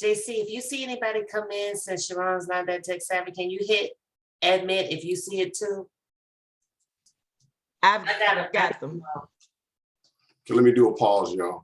JC, if you see anybody come in, since Sherron's not that tech savvy, can you hit admit if you see it too? I've got them. Okay, let me do a pause, y'all.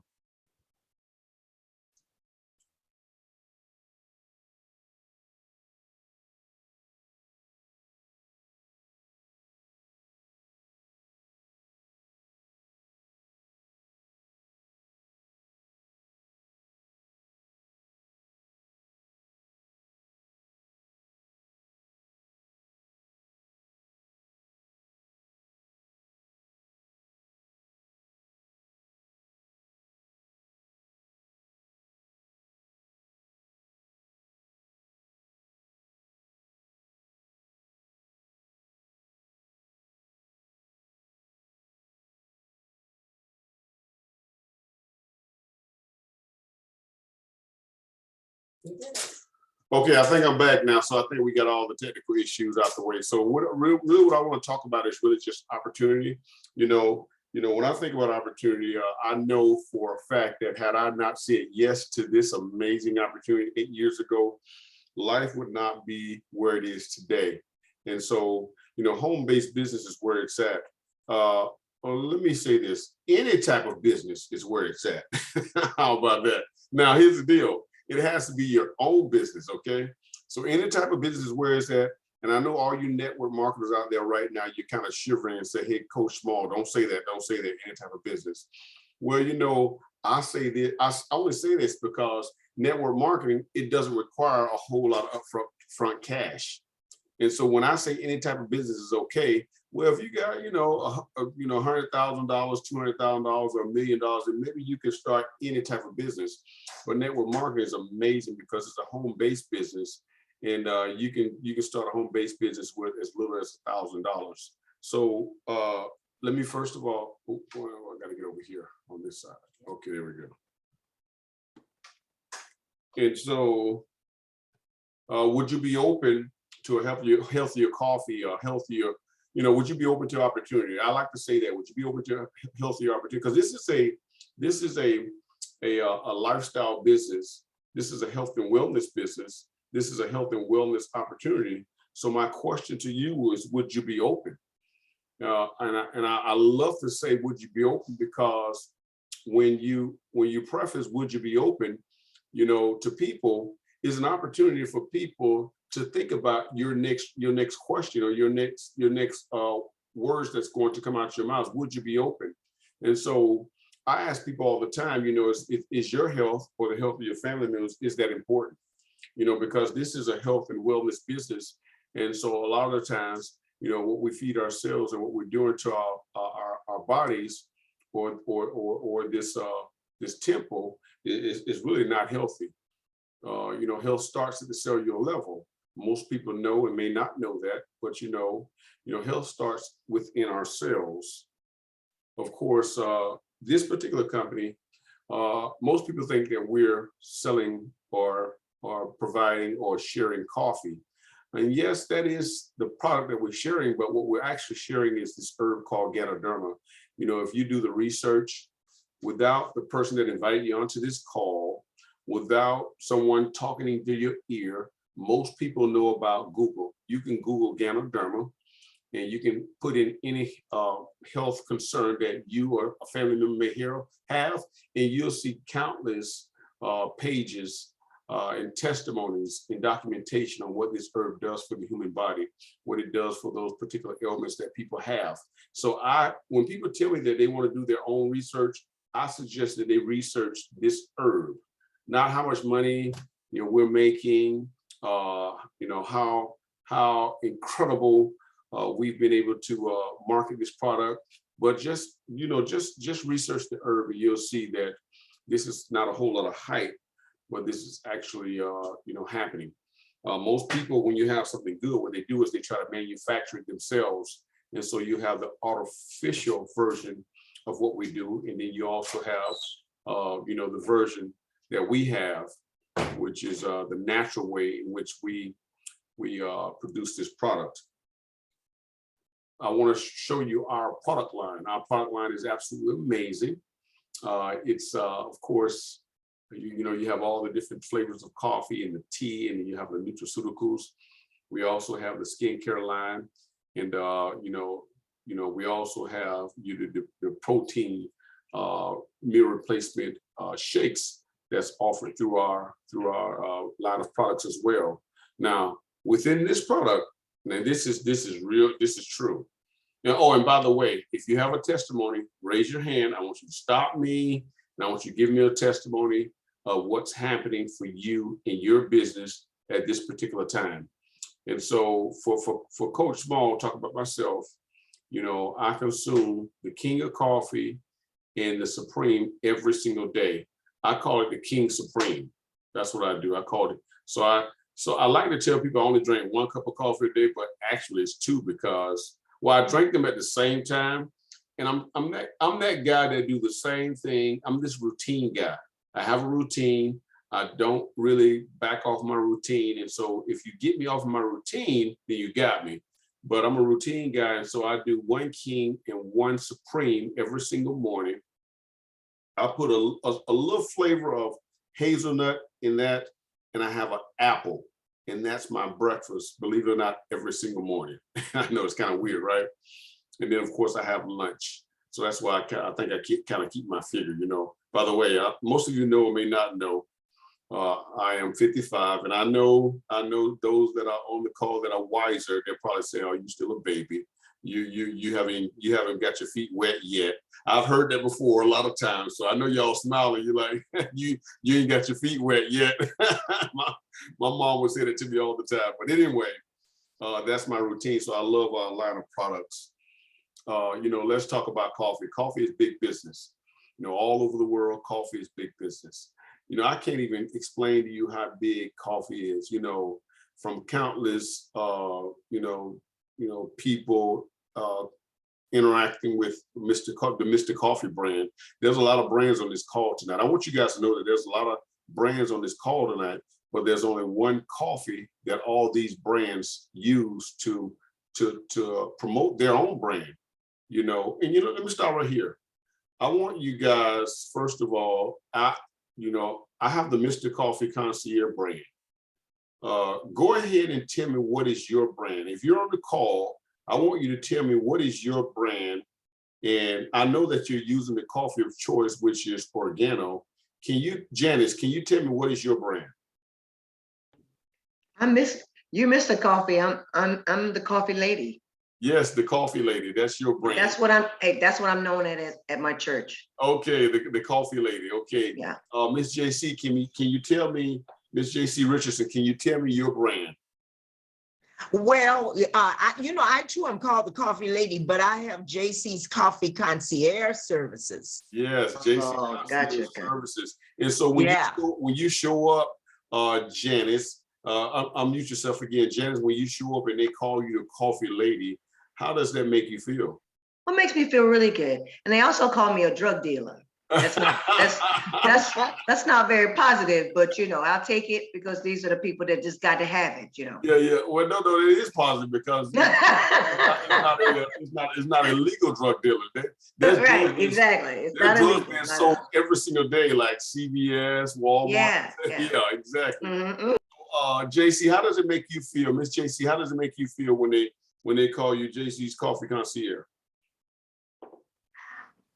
Okay, I think I'm back now. So I think we got all the technical issues out the way. So really what I want to talk about is really just opportunity. You know, when I think about opportunity, I know for a fact that had I not said yes to this amazing opportunity 8 years ago, life would not be where it is today. And so, home-based business is where it's at. Well, let me say this, any type of business is where it's at. How about that? Now, here's the deal. It has to be your own business, okay? So any type of business is where it's at. And I know all you network marketers out there right now, you're kind of shivering and say, hey, Coach Small, don't say that, any type of business. Well, I say this, I only say this because network marketing, it doesn't require a whole lot of upfront cash. And so when I say any type of business is okay, well, if you got, $100,000, $200,000 or $1 million, then maybe you can start any type of business. But network marketing is amazing because it's a home-based business, and you can start a home-based business with as little as $1,000. So let me first of all, I got to get over here on this side. Okay, there we go. And so, would you be open to a healthier coffee, a healthier? Would you be open to opportunity? I like to say that. Would you be open to healthier opportunity? Because this is a lifestyle business. This is a health and wellness business. This is a health and wellness opportunity. So my question to you is, would you be open? And I love to say, would you be open? Because when you preface, would you be open, to people, is an opportunity for people to think about your next question or your next words that's going to come out your mouth. Would you be open? And so I ask people all the time, is your health or the health of your family members, is that important? Because this is a health and wellness business. And so a lot of the times, what we feed ourselves and what we're doing to our bodies or this temple is really not healthy. Health starts at the cellular level. Most people know and may not know that, but health starts within our cells. Of course, this particular company, most people think that we're selling or providing or sharing coffee. And yes, that is the product that we're sharing, but what we're actually sharing is this herb called Ganoderma. If you do the research, without the person that invited you onto this call, without someone talking into your ear, most people know about Google. You can Google Ganoderma, and you can put in any health concern that you or a family member may have, and you'll see countless pages and testimonies and documentation on what this herb does for the human body, what it does for those particular ailments that people have. So when people tell me that they want to do their own research, I suggest that they research this herb, not how much money we're making, how incredible we've been able to market this product, but just research the herb, and you'll see that this is not a whole lot of hype, but this is actually happening. Most people, when you have something good, what they do is they try to manufacture it themselves, and so you have the artificial version of what we do, and then you also have the version that we have, which is the natural way in which we produce this product. I want to show you our product line. Our product line is absolutely amazing. It's of course You have all the different flavors of coffee and the tea, and then you have the nutraceuticals. We also have the skincare line, and we also have the protein meal replacement shakes that's offered through our line of products as well. Now, within this product, now this is real, this is true. Now, oh, and by the way, if you have a testimony, raise your hand. I want you to stop me, and I want you to give me a testimony of what's happening for you in your business at this particular time. And so for Coach Small, talk about myself, I consume the King of Coffee and the Supreme every single day. I call it the King Supreme. That's what I do. I call it. So I like to tell people I only drink 1 cup of coffee a day, but actually it's 2 because, well, I drink them at the same time. And I'm that guy that do the same thing. I'm this routine guy. I have a routine. I don't really back off my routine. And so if you get me off of my routine, then you got me. But I'm a routine guy. And so I do 1 King and 1 Supreme every single morning. I put a little flavor of hazelnut in that, and I have an apple. And that's my breakfast, believe it or not, every single morning. I know it's kind of weird, right? And then, of course, I have lunch. So that's why I think I kind of keep my figure, By the way, most of you know or may not know, I am 55, and I know those that are on the call that are wiser. They're probably saying, "Oh, you still a baby? You haven't got your feet wet yet." I've heard that before a lot of times, so I know y'all smiling. You're like, you ain't got your feet wet yet. my mom would say that to me all the time. But anyway, that's my routine. So I love our line of products. Let's talk about coffee. Coffee is big business. All over the world, coffee is big business. I can't even explain to you how big coffee is, from countless, people interacting with the Mr. Coffee brand. There's a lot of brands on this call tonight. I want you guys to know that there's a lot of brands on this call tonight, but there's only one coffee that all these brands use to promote their own brand, and let me start right here. I want you guys, first of all, I have the Mr. Coffee Concierge brand. Go ahead and tell me what is your brand. If you're on the call, I want you to tell me what is your brand. And I know that you're using the coffee of choice, which is Organo. Janice, can you tell me what is your brand? You missed the coffee. I'm the coffee lady. Yes, the coffee lady. That's your brand. That's what I'm known at my church. Okay, the coffee lady. Okay. Yeah. Miss JC, can you tell me, Miss JC Richardson, can you tell me your brand? Well, I too am called the coffee lady, but I have JC's Coffee Concierge Services. Yes, JC Concierge Services. And so when you show up, Janice, unmute yourself again. Janice, when you show up and they call you the coffee lady, how does that make you feel? Well, it makes me feel really good. And they also call me a drug dealer. That's not very positive, but I'll take it because these are the people that just got to have it, Yeah. Well, no, it is positive because it's not a legal drug dealer. That's right, exactly. It's not drugs being sold every single day, like CVS, Walmart. Yeah. Yeah, exactly. Mm-hmm. JC, how does it make you feel, Miss JC? How does it make you feel when they call you JC's Coffee Concierge?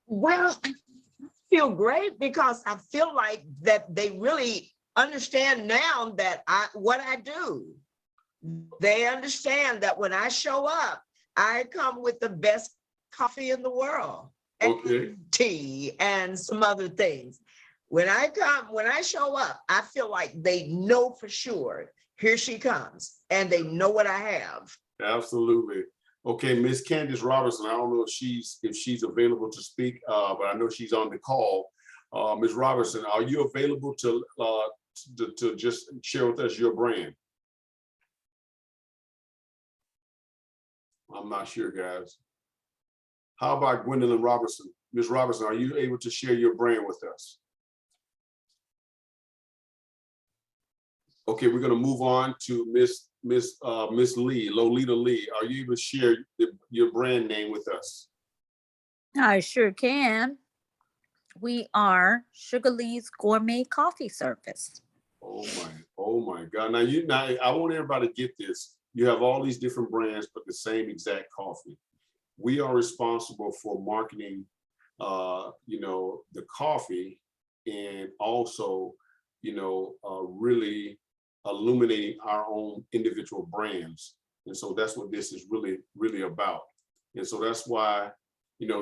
Well, I feel great because I feel like that they really understand now that what I do. They understand that when I show up, I come with the best coffee in the world, and tea and some other things. When I show up, I feel like they know for sure, here she comes, and they know what I have. Absolutely. Okay, Miss Candace Robertson, I don't know if she's available to speak, but I know she's on the call. Ms. Robertson, are you available to just share with us your brand? I'm not sure, guys. How about Gwendolyn Robertson? Ms. Robertson, are you able to share your brand with us? Okay, we're going to move on to Miss Lee, Lolita Lee. Are you able to share your brand name with us? I sure can. We are Sugar Lee's Gourmet Coffee Service. Oh my God. Now I want everybody to get this. You have all these different brands, but the same exact coffee. We are responsible for marketing, the coffee, and also, really illuminating our own individual brands. And so that's what this is really, really about. And so that's why,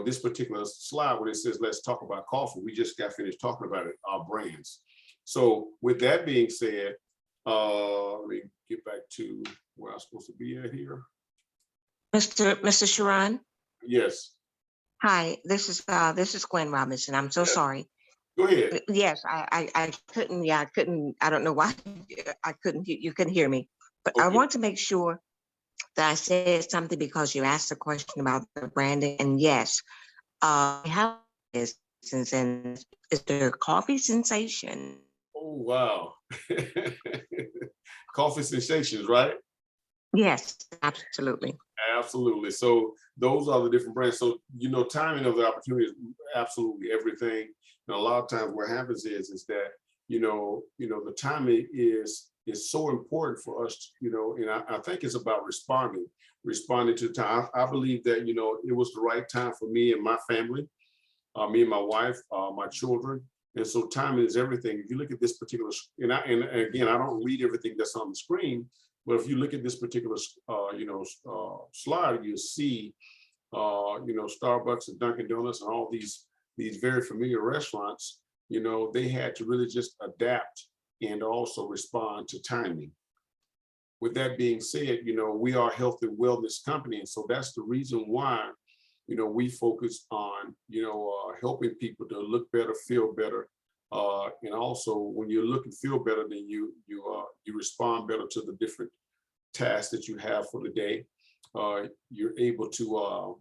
this particular slide, when it says, let's talk about coffee, we just got finished talking about it, our brands. So with that being said, let me get back to where I'm supposed to be at here. Mr. Sherron? Yes. Hi, this is Gwen Robinson. I'm so Yes. sorry. Go ahead. Yes, I couldn't, I don't know why you couldn't hear me, but I Okay. want to make sure that I said something because you asked a question about the branding, and yes, we have this, and it's the coffee sensation. Oh, wow. Coffee sensations, right? Yes, absolutely. Absolutely. So those are the different brands. So, timing of the opportunity is absolutely everything. And a lot of times what happens is that, the timing is so important for us, and I think it's about responding to time. I believe that, it was the right time for me and my family, me and my wife, my children. And so timing is everything. If you look at this particular, and again, I don't read everything that's on the screen, but if you look at this particular, slide, you'll see, Starbucks and Dunkin' Donuts and all these very familiar restaurants, they had to really just adapt and also respond to timing. With that being said, we are a health and wellness company. And so that's the reason why, we focus on, helping people to look better, feel better. And also when you look and feel better, then you respond better to the different tasks that you have for the day. You're able to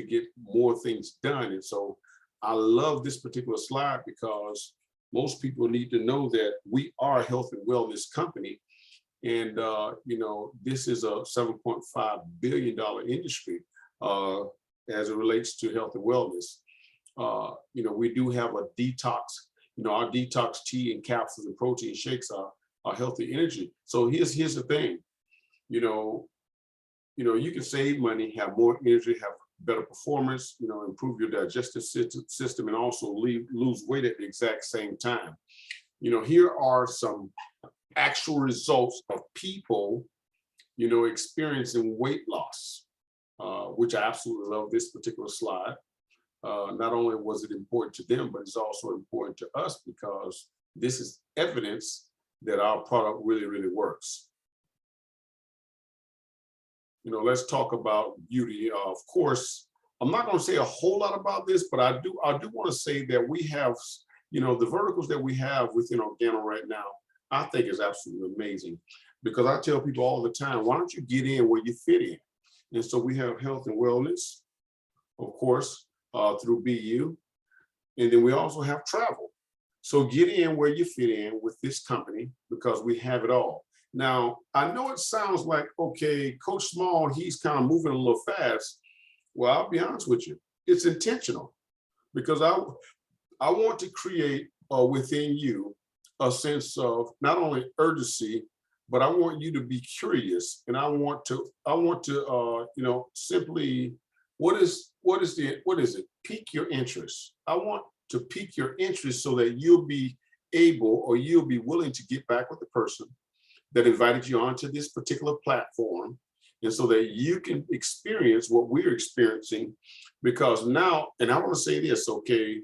get more things done. And so I love this particular slide because most people need to know that we are a health and wellness company. And, this is a $7.5 billion industry as it relates to health and wellness. We do have a detox, our detox tea and capsules and protein shakes are healthy energy. So here's the thing, you can save money, have more energy, have better performance, improve your digestive system, and also lose weight at the exact same time. Here are some actual results of people, experiencing weight loss, which I absolutely love this particular slide. Not only was it important to them, but it's also important to us because this is evidence that our product really, really works. Let's talk about beauty. Of course, I'm not going to say a whole lot about this, but I do want to say that we have, the verticals that we have within Organo right now, I think is absolutely amazing, because I tell people all the time, why don't you get in where you fit in? And so we have health and wellness, of course, through BU. And then we also have travel. So get in where you fit in with this company because we have it all. Now, I know it sounds like, okay, Coach Small, he's kind of moving a little fast. Well, I'll be honest with you, it's intentional because I want to create within you a sense of not only urgency, but I want you to be curious, and I want to simply, what is it? Pique your interest. I want to pique your interest so that you'll be able, or you'll be willing to get back with the person that invited you onto this particular platform, and so that you can experience what we're experiencing. Because now, and I want to say this, okay,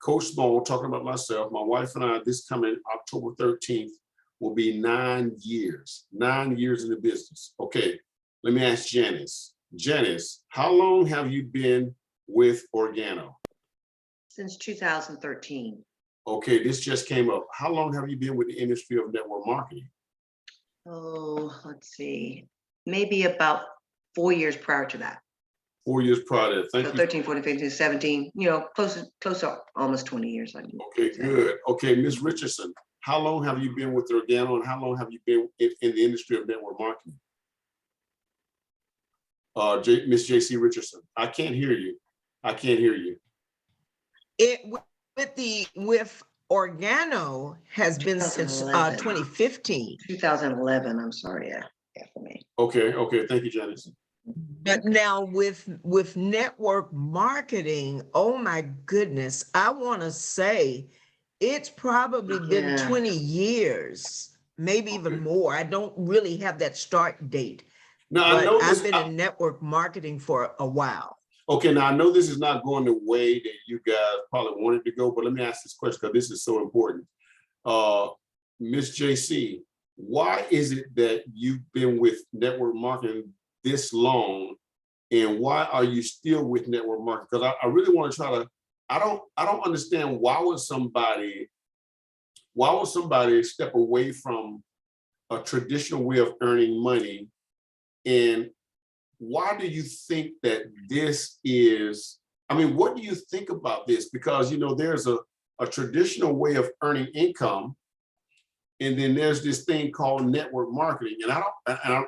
Coach Small, talking about myself, my wife and I, this coming October 13th, will be 9 years in the business. Okay, let me ask Janice. Janice, how long have you been with Organo? Since 2013. Okay, this just came up. How long have you been with the industry of network marketing? Oh, let's see, maybe about 4 years prior to that. 4 years prior to that. Thank So you. 13, 14, 15, 17, close to almost 20 years. Okay, good. Okay, Ms. Richardson, how long have you been with Organo, and how long have you been in the industry of network marketing? Ms. JC Richardson, I can't hear you. I can't hear you. with Organo has been since 2011. 2015. 2011, I'm sorry, yeah, for me. Okay, okay, thank you, Janice. But now with network marketing, oh my goodness, I want to say it's probably been Yeah. 20 years, maybe even Okay. more. I don't really have that start date, Now I but know I've this. been in network marketing for a while. Okay, now I know this is not going the way that you guys probably wanted to go, but let me ask this question because this is so important. Miss JC, why is it that you've been with network marketing this long, and why are you still with network marketing? Because I really want to try to. I don't understand why would somebody step away from a traditional way of earning money, and why do you think that this is, I mean, what do you think about this? Because, you know, there's a traditional way of earning income, and then there's this thing called network marketing. And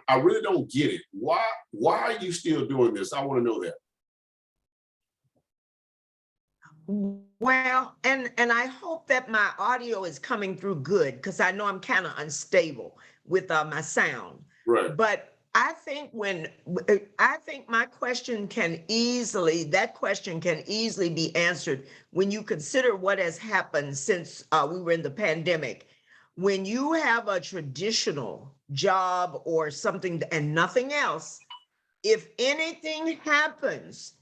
I really don't get it. Why are you still doing this? I want to know that. Well, and I hope that my audio is coming through good because I know I'm kind of unstable with my sound. Right. But I think my question that question can easily be answered when you consider what has happened since we were in the pandemic. When you have a traditional job or something and nothing else, if anything happens,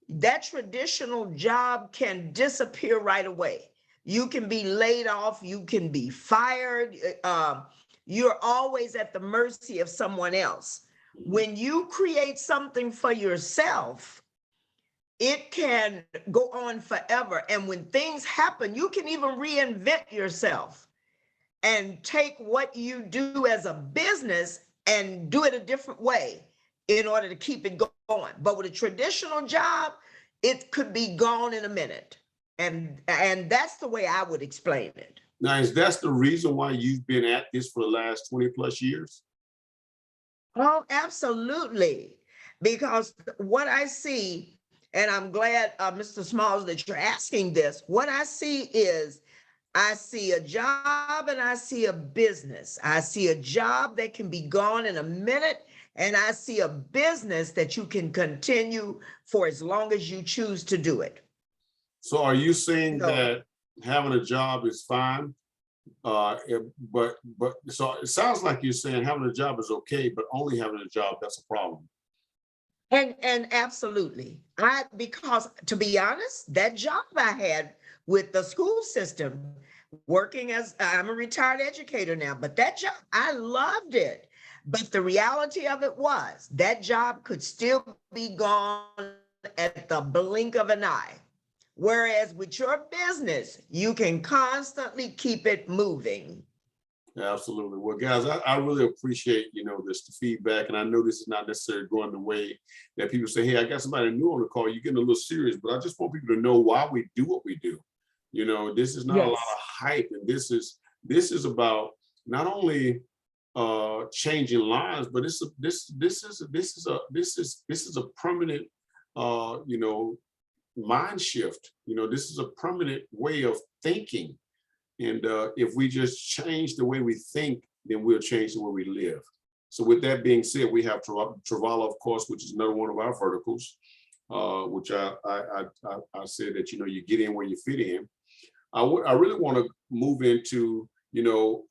that traditional job can disappear right away. You can be laid off, you can be fired. You're always at the mercy of someone else. When you create something for yourself, it can go on forever. And when things happen, you can even reinvent yourself and take what you do as a business and do it a different way in order to keep it going. But with a traditional job, it could be gone in a minute. And that's the way I would explain it. Now, is that the reason why you've been at this for the last 20 plus years? Oh, absolutely. Because what I see, and I'm glad, Mr. Smalls, that you're asking this, what I see is I see a job and I see a business. I see a job that can be gone in a minute, and I see a business that you can continue for as long as you choose to do it. So are you saying So- that having a job is fine? But so it sounds like you're saying having a job is okay, but only having a job, that's a problem. And absolutely. Because to be honest, that job I had with the school system, working as, I'm a retired educator now, but that job, I loved it. But the reality of it was that job could still be gone at the blink of an eye. Whereas with your business, you can constantly keep it moving. Absolutely. Well, guys, I really appreciate, this feedback. And I know this is not necessarily going the way that people say, hey, I got somebody new on the call. You're getting a little serious, but I just want people to know why we do what we do. This is not a lot of hype. And this is about not only changing lives, but this is a permanent mind shift. This is a permanent way of thinking. And if we just change the way we think, then we'll change the way we live. So with that being said, we have Travala, of course, which is another one of our verticals, which I said that, you get in where you fit in. I really want to move into,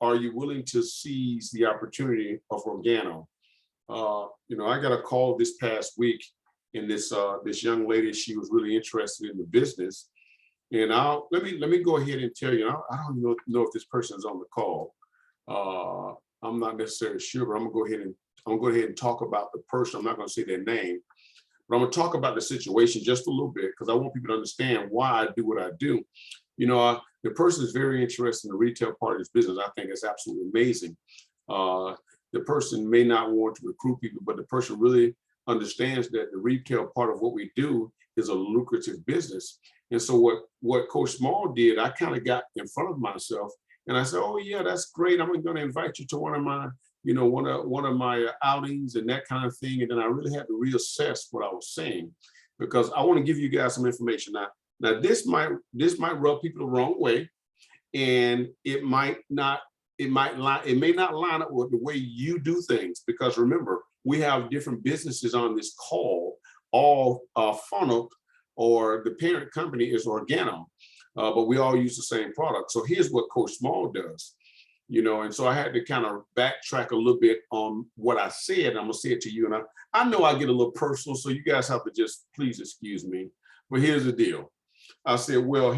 are you willing to seize the opportunity of Organo? I got a call this past week, and this young lady, she was really interested in the business. And let me go ahead and tell you, I don't know if this person is on the call. I'm not necessarily sure, but I'm gonna go ahead and talk about the person. I'm not gonna say their name, but I'm gonna talk about the situation just a little bit because I want people to understand why I do what I do. The person is very interested in the retail part of this business. I think it's absolutely amazing. The person may not want to recruit people, but the person really understands that the retail part of what we do is a lucrative business. And so what Coach Small did, I kind of got in front of myself and I said, oh yeah, that's great. I'm going to invite you to one of my, one of my outings and that kind of thing. And then I really had to reassess what I was saying because I want to give you guys some information. Now, this might rub people the wrong way, and it may not line up with the way you do things, because remember, we have different businesses on this call, all funneled, or the parent company is Organo, but we all use the same product. So here's what Coach Small does, and so I had to kind of backtrack a little bit on what I said. I'm gonna say it to you, and I know I get a little personal, so you guys have to just please excuse me. But here's the deal. I said, well,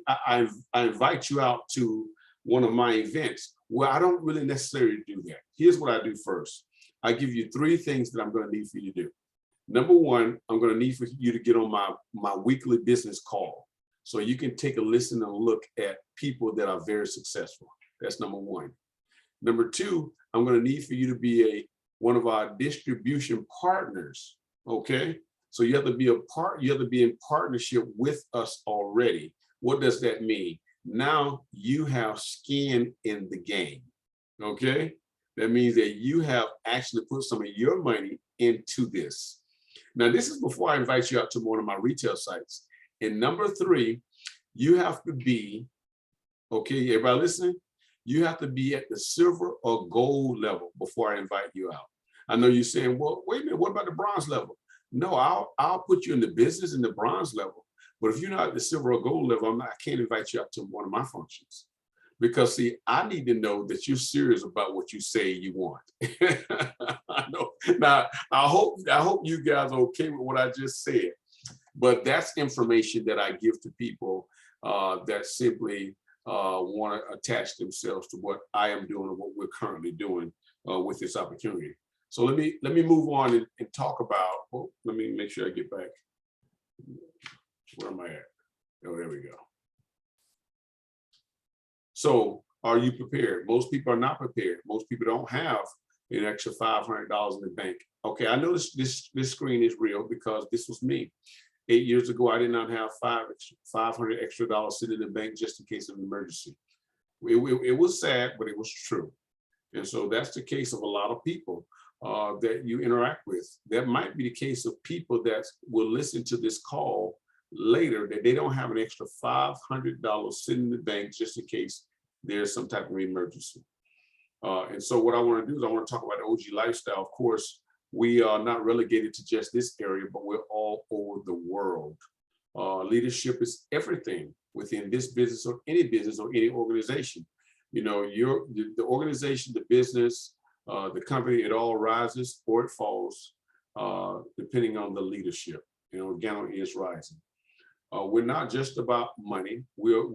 I invite you out to one of my events. Well, I don't really necessarily do that. Here's what I do first. I give you 3 things that I'm going to need for you to do. Number 1, I'm going to need for you to get on my weekly business call, so you can take a listen and look at people that are very successful. That's number 1. Number 2, I'm going to need for you to be one of our distribution partners. Okay. So you have to be in partnership with us already. What does that mean? Now you have skin in the game. Okay. That means that you have actually put some of your money into this. Now, this is before I invite you out to one of my retail sites. And number 3, you have to be, okay, everybody listening? You have to be at the silver or gold level before I invite you out. I know you're saying, well, wait a minute, what about the bronze level? No, I'll put you in the business in the bronze level. But if you're not at the silver or gold level, I can't invite you out to one of my functions. Because see, I need to know that you're serious about what you say you want. I know. Now, I hope you guys are okay with what I just said. But that's information that I give to people that simply want to attach themselves to what I am doing and what we're currently doing with this opportunity. So let me move on and talk about, let me make sure I get back. Where am I at? Oh, there we go. So are you prepared? Most people are not prepared. Most people don't have an extra $500 in the bank. Okay, I know this screen is real because this was me. 8 years ago, I did not have $500 extra sitting in the bank just in case of an emergency. It was sad, but it was true. And so that's the case of a lot of people that you interact with. That might be the case of people that will listen to this call later, that they don't have an extra $500 sitting in the bank just in case there's some type of emergency. And so what I want to do is I want to talk about the OG lifestyle. Of course, we are not relegated to just this area, but we're all over the world. Leadership is everything within this business or any organization. You know, the organization, the business, the company, it all rises or it falls, depending on the leadership. You know, Organo is rising. We're not just about money. We're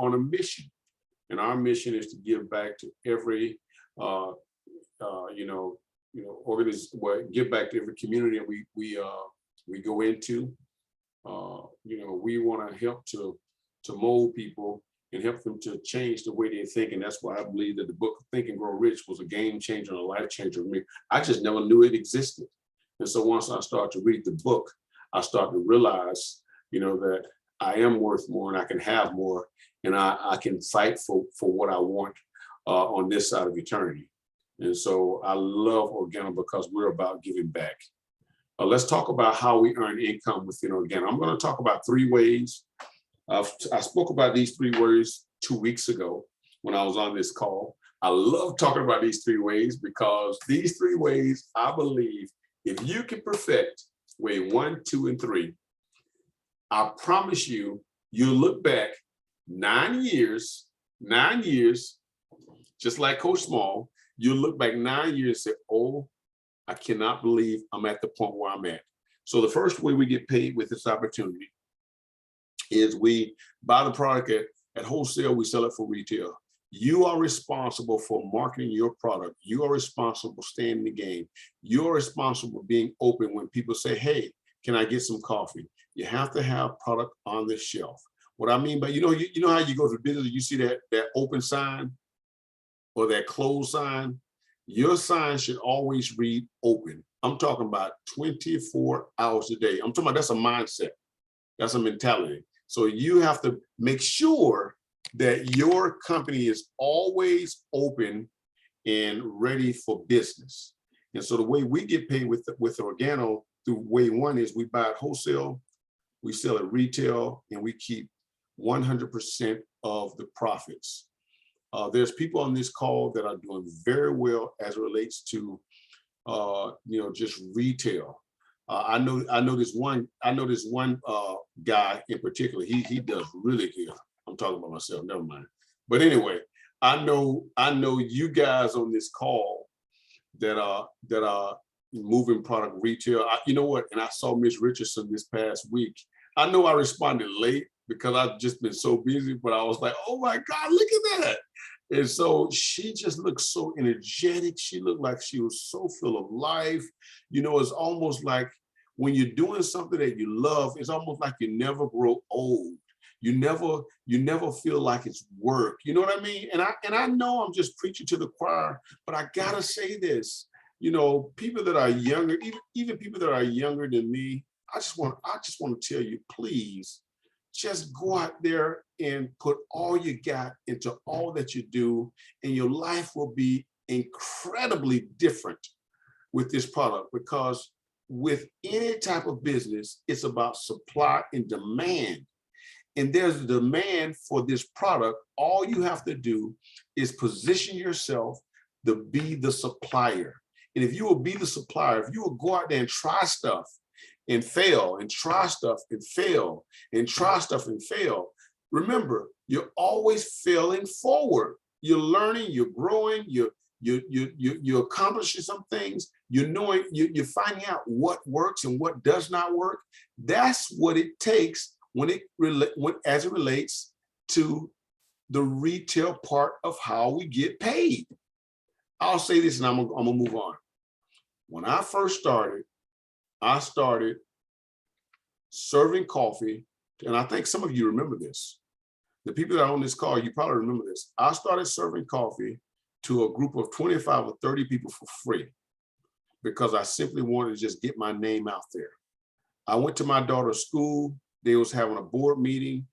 on a mission, and our mission is to give back to every give back to every community we go into. We want to help to mold people and help them to change the way they think. And that's why I believe that the book Think and Grow Rich was a game changer and a life changer for me. I just never knew it existed. And so once I started to read the book, I started to realize, that I am worth more and I can have more, and I can fight for what I want on this side of eternity. And so I love Organo because we're about giving back. Let's talk about how we earn income within Organo. I'm going to talk about 3 ways. I spoke about these 3 ways 2 weeks ago when I was on this call. I love talking about these 3 ways because these 3 ways, I believe, if you can perfect way 1, 2, and 3, I promise you'll look back 9 years, just like Coach Small, you'll look back 9 years and say, oh, I cannot believe I'm at the point where I'm at. So the first way we get paid with this opportunity is we buy the product at wholesale, we sell it for retail. You are responsible for marketing your product. You are responsible for staying in the game. You're responsible for being open when people say, hey, can I get some coffee? You have to have product on the shelf. What I mean by, you know how you go to business, you see that open sign or that closed sign? Your sign should always read open. I'm talking about 24 hours a day. I'm talking about that's a mindset. That's a mentality. So you have to make sure that your company is always open and ready for business. And so the way we get paid with Organo through way 1 is we buy it wholesale, we sell at retail, and we keep 100% of the profits. There's people on this call that are doing very well as it relates to, just retail. I know this one guy in particular. He does really good. I'm talking about myself. Never mind. But anyway, I know you guys on this call that are moving product retail. You know what? And I saw Miss Richardson this past week. I know I responded late because I've just been so busy, but I was like, oh my God, look at that. And so she just looked so energetic. She looked like she was so full of life. It's almost like when you're doing something that you love, it's almost like you never grow old. You never feel like it's work. You know what I mean? And I know I'm just preaching to the choir, but I gotta say this. People that are younger, even people that are younger than me, I just want to tell you, please, just go out there and put all you got into all that you do, and your life will be incredibly different with this product, because with any type of business, it's about supply and demand. And there's a demand for this product. All you have to do is position yourself to be the supplier. And if you will be the supplier, if you will go out there and try stuff and fail, and try stuff and fail, and try stuff and fail, remember, you're always failing forward. You're learning, you're growing, you're accomplishing some things, you're finding out what works and what does not work. That's what it takes as it relates to the retail part of how we get paid. I'll say this and I'm gonna move on. When I first started, I started serving coffee, and I think some of you remember this. The people that are on this call, you probably remember this. I started serving coffee to a group of 25 or 30 people for free because I simply wanted to just get my name out there. I went to my daughter's school. They was having a board meeting,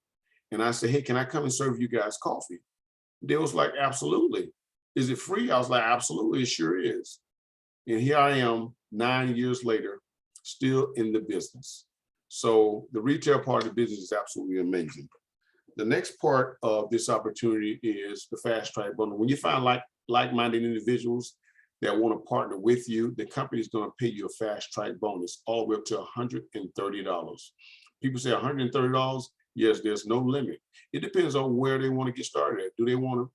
and I said, hey, can I come and serve you guys coffee? They was like, absolutely. Is it free? I was like, absolutely, it sure is. And here I am 9 years later, still in the business. So the retail part of the business is absolutely amazing. The next part of this opportunity is the fast track bundle. When you find like-minded individuals that want to partner with you, the company is going to pay you a fast track bonus all the way up to $130. People say $130. Yes, there's no limit. It depends on where they want to get started at. Do they want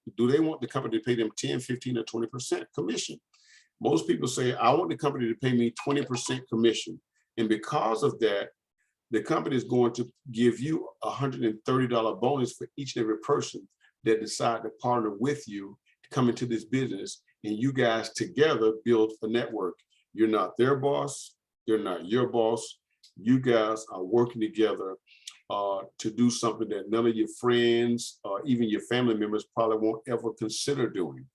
the company to pay them 10, 15, or 20% commission? Most people say, I want the company to pay me 20% commission. And because of that, the company is going to give you a $130 bonus for each and every person that decide to partner with you to come into this business, and you guys together build a network. You're not their boss, they're not your boss. You guys are working together to do something that none of your friends or even your family members probably won't ever consider doing.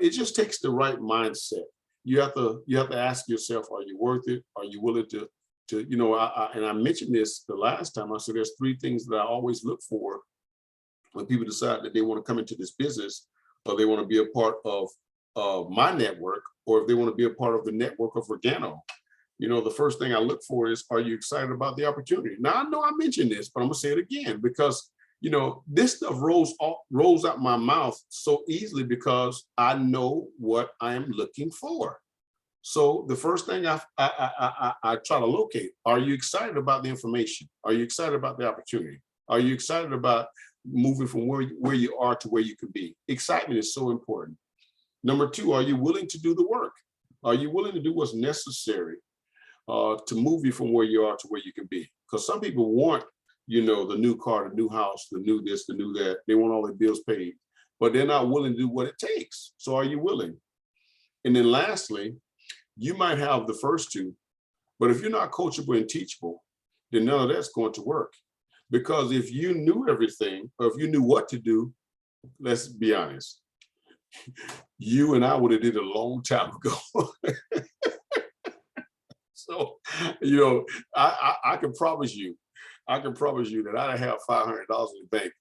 It just takes the right mindset. You have to ask yourself, are you worth it? Are you willing to and I mentioned this the last time. I said there's three things that I always look for when people decide that they want to come into this business, or they want to be a part of my network, or if they want to be a part of the network of Organo. The first thing I look for is, are you excited about the opportunity? Now, I know I mentioned this, but I'm gonna say it again because this stuff rolls out my mouth so easily because I know what I am looking for. So the first thing I try to locate, are you excited about the information? Are you excited about the opportunity? Are you excited about moving from where you are to where you can be? Excitement is so important. Number two, are you willing to do the work? Are you willing to do what's necessary to move you from where you are to where you can be? Because some people want, the new car, the new house, the new this, the new that. They want all their bills paid, but they're not willing to do what it takes. So are you willing? And then lastly, you might have the first two, but if you're not coachable and teachable, then none of that's going to work. Because if you knew everything, or if you knew what to do, let's be honest, you and I would have did it a long time ago. So, I can promise you that I have $500 in the bank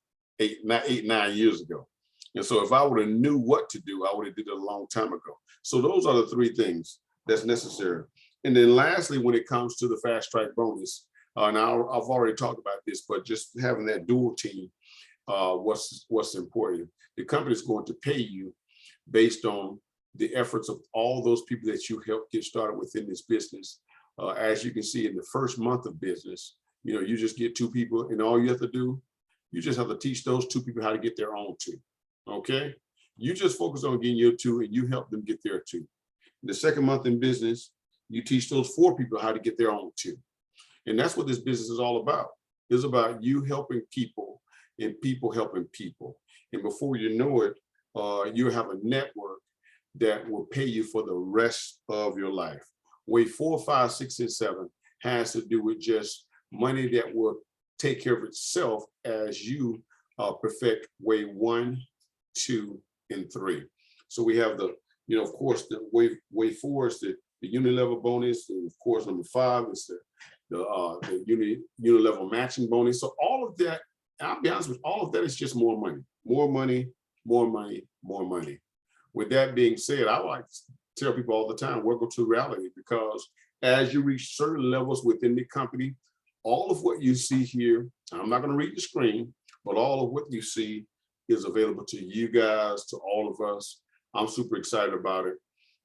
9 years ago. And so if I would have knew what to do, I would have did it a long time ago. So those are the three things that's necessary. And then lastly, when it comes to the fast track bonus, Now I've already talked about this, but just having that dual team, what's important. The company is going to pay you based on the efforts of all those people that you helped get started within this business. As you can see, in the first month of business, you just get 2 people, and all you have to do, you just have to teach those 2 people how to get their own 2. Okay, you just focus on getting your 2, and you help them get their 2. The second month in business, you teach those 4 people how to get their own 2. And that's what this business is all about. It's about you helping people and people helping people. And before you know it, you have a network that will pay you for the rest of your life. Wave 4, 5, 6, and 7 has to do with just money that will take care of itself as you perfect wave 1, 2, and 3. So we have the, of course, the wave 4 is the unit level bonus, and of course number 5 is the unit level matching bonus. So all of that, I'll be honest with you, all of that is just more money, more money, more money, more money. With that being said, I like to tell people all the time, welcome to reality, because as you reach certain levels within the company, all of what you see here, I'm not going to read the screen, but all of what you see is available to you guys, to all of us. I'm super excited about it.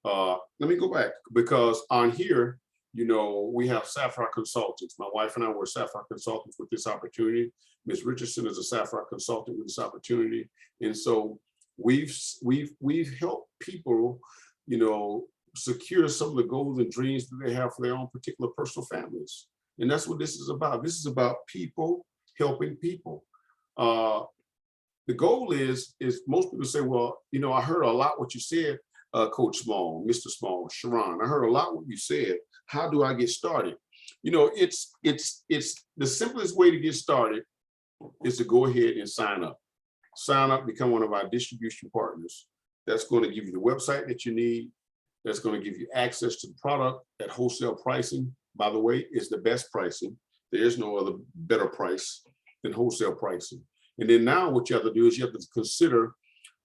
Let me go back, because on here, we have Sapphire Consultants. My wife and I were Sapphire Consultants with this opportunity. Ms. Richardson is a Sapphire Consultant with this opportunity. And so we've helped people, secure some of the goals and dreams that they have for their own particular personal families. And that's what this is about. This is about people helping people. The goal is most people say, well, I heard a lot what you said, Coach Small, Mr. Small, Sherron. I heard a lot what you said. How do I get started? It's the simplest way to get started is to go ahead and sign up. Sign up, become one of our distribution partners. That's going to give you the website that you need. That's going to give you access to the product at wholesale pricing. By the way, it's the best pricing. There is no other better price than wholesale pricing. And then now what you have to do is you have to consider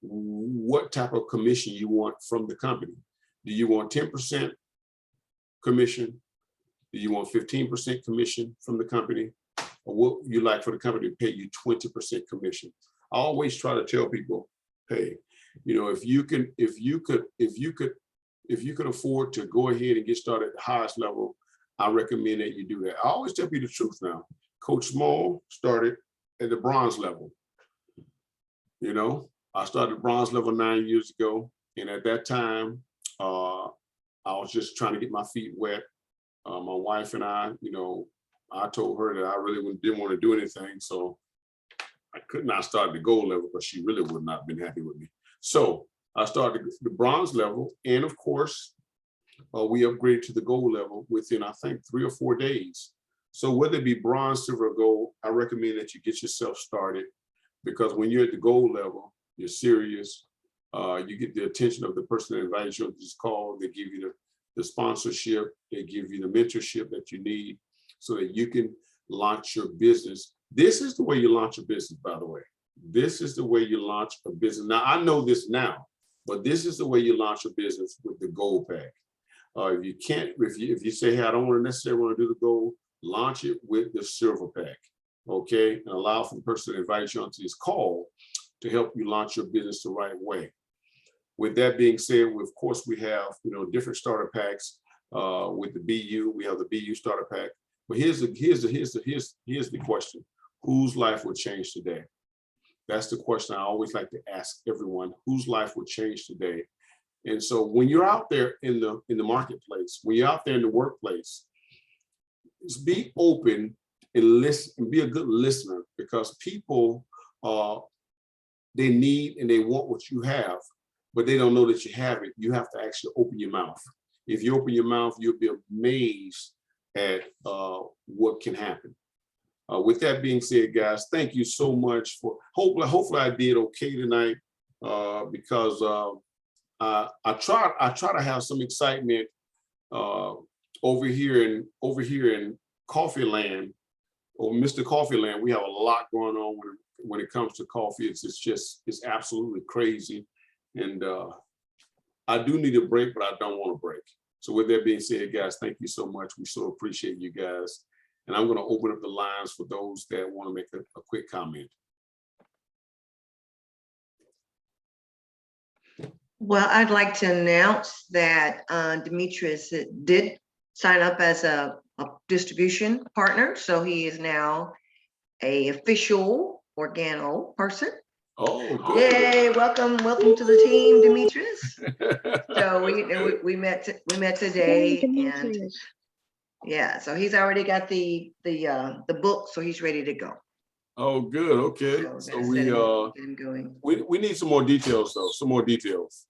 what type of commission you want from the company. Do you want 10% commission? Do you want 15% commission from the company? Or what you like for the company to pay you 20% commission? I always try to tell people, hey, if you could afford to go ahead and get started at the highest level, I recommend that you do that. I always tell people the truth now. Coach Small started at the bronze level. I started bronze level 9 years ago. And at that time, I was just trying to get my feet wet. My wife and I told her that I really didn't want to do anything. So I could not start at the gold level, but she really would not have been happy with me. So I started the bronze level. And of course, we upgraded to the gold level within, I think, 3 or 4 days. So whether it be bronze, silver, or gold, I recommend that you get yourself started, because when you're at the gold level, you're serious. You get the attention of the person that invites you on this call. They give you the sponsorship. They give you the mentorship that you need so that you can launch your business. This is the way you launch a business, by the way. This is the way you launch a business. Now, I know this now, but this is the way you launch a business with the gold pack. If you say, hey, I don't necessarily want to do the gold, launch it with the silver pack, okay? And allow for the person to invite you onto this call to help you launch your business the right way. With that being said, of course, we have different starter packs with the BU. We have the BU starter pack. But here's the question: whose life will change today? That's the question I always like to ask everyone: whose life will change today? And so when you're out there in the marketplace, when you're out there in the workplace, just be open and listen, and be a good listener, because people they need and they want what you have, but they don't know that you have it. You have to actually open your mouth. If you open your mouth, you'll be amazed at what can happen. With that being said, guys, thank you so much for. Hopefully, I did okay tonight, because I try to have some excitement over here in Coffee Land, or Mr. Coffee Land. We have a lot going on when it comes to coffee. It's absolutely crazy, and I do need a break, but I don't want to break. So with that being said, guys, thank you so much. We so appreciate you guys. And I'm going to open up the lines for those that want to make a quick comment. Well, I'd like to announce that Demetrius did sign up as a distribution partner. So he is now a official Organo person. Oh, good. Yay, welcome to the team, Demetrius. So we met today, and yeah, so he's already got the book, so he's ready to go. Oh, good. Okay. So that's it, get him going. we need some more details though. Some more details.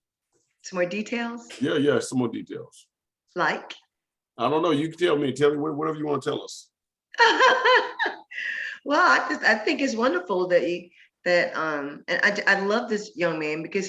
Some more details, Yeah, some more details. like. I don't know. You can tell me whatever you want to tell us. Well, I think it's wonderful that and I love this young man because